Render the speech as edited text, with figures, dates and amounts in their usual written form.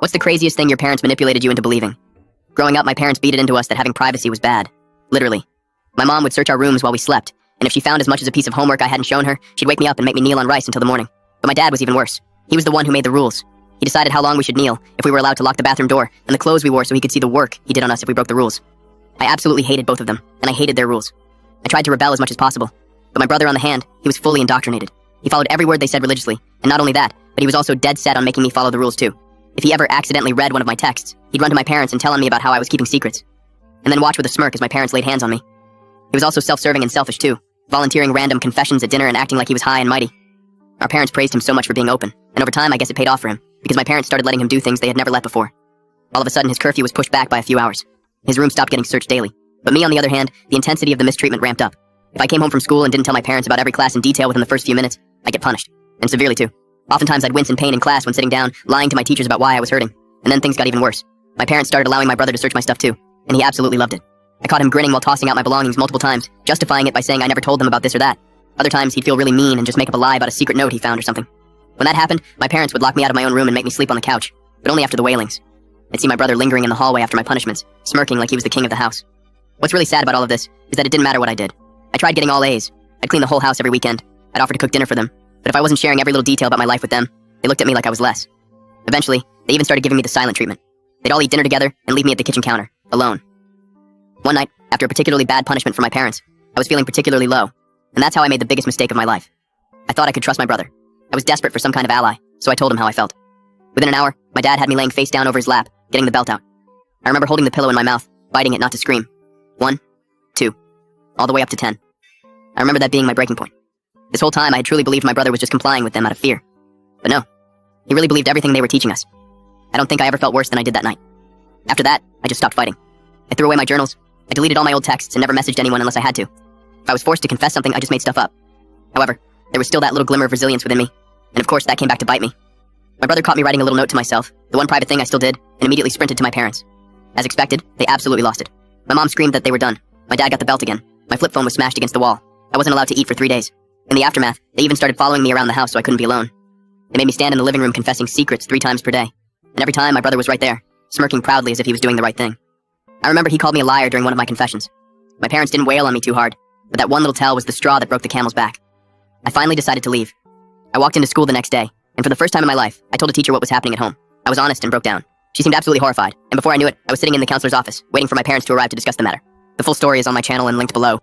What's the craziest thing your parents manipulated you into believing? Growing up, my parents beat it into us that having privacy was bad. Literally. My mom would search our rooms while we slept, and if she found as much as a piece of homework I hadn't shown her, she'd wake me up and make me kneel on rice until the morning. But my dad was even worse. He was the one who made the rules. He decided how long we should kneel, if we were allowed to lock the bathroom door, and the clothes we wore so he could see the work he did on us if we broke the rules. I absolutely hated both of them, and I hated their rules. I tried to rebel as much as possible. But my brother, on the hand, he was fully indoctrinated. He followed every word they said religiously, and not only that, but he was also dead set on making me follow the rules too. If he ever accidentally read one of my texts, he'd run to my parents and tell on me about how I was keeping secrets, and then watch with a smirk as my parents laid hands on me. He was also self-serving and selfish too, volunteering random confessions at dinner and acting like he was high and mighty. Our parents praised him so much for being open, and over time I guess it paid off for him, because my parents started letting him do things they had never let before. All of a sudden his curfew was pushed back by a few hours. His room stopped getting searched daily. But me, on the other hand, the intensity of the mistreatment ramped up. If I came home from school and didn't tell my parents about every class in detail within the first few minutes, I'd get punished, and severely too. Oftentimes I'd wince in pain in class when sitting down, lying to my teachers about why I was hurting. And then things got even worse. My parents started allowing my brother to search my stuff too, and he absolutely loved it. I caught him grinning while tossing out my belongings multiple times, justifying it by saying I never told them about this or that. Other times he'd feel really mean and just make up a lie about a secret note he found or something. When that happened, my parents would lock me out of my own room and make me sleep on the couch, but only after the wailings. I'd see my brother lingering in the hallway after my punishments, smirking like he was the king of the house. What's really sad about all of this is that it didn't matter what I did. I tried getting all A's. I'd clean the whole house every weekend. I'd offer to cook dinner for them, but if I wasn't sharing every little detail about my life with them, they looked at me like I was less. Eventually, they even started giving me the silent treatment. They'd all eat dinner together and leave me at the kitchen counter, alone. One night, after a particularly bad punishment from my parents, I was feeling particularly low, and that's how I made the biggest mistake of my life. I thought I could trust my brother. I was desperate for some kind of ally, so I told him how I felt. Within an hour, my dad had me laying face down over his lap, getting the belt out. I remember holding the pillow in my mouth, biting it not to scream. 1, 2, all the way up to 10. I remember that being my breaking point. This whole time I had truly believed my brother was just complying with them out of fear. But no, he really believed everything they were teaching us. I don't think I ever felt worse than I did that night. After that, I just stopped fighting. I threw away my journals. I deleted all my old texts and never messaged anyone unless I had to. If I was forced to confess something, I just made stuff up. However, there was still that little glimmer of resilience within me, and of course that came back to bite me. My brother caught me writing a little note to myself, the one private thing I still did, and immediately sprinted to my parents. As expected, they absolutely lost it. My mom screamed that they were done. My dad got the belt again. My flip phone was smashed against the wall. I wasn't allowed to eat for 3 days. In the aftermath, they even started following me around the house so I couldn't be alone. They made me stand in the living room confessing secrets 3 times per day. And every time, my brother was right there, smirking proudly as if he was doing the right thing. I remember he called me a liar during one of my confessions. My parents didn't wail on me too hard, but that one little tell was the straw that broke the camel's back. I finally decided to leave. I walked into school the next day, and for the first time in my life, I told a teacher what was happening at home. I was honest and broke down. She seemed absolutely horrified, and before I knew it, I was sitting in the counselor's office, waiting for my parents to arrive to discuss the matter. The full story is on my channel and linked below.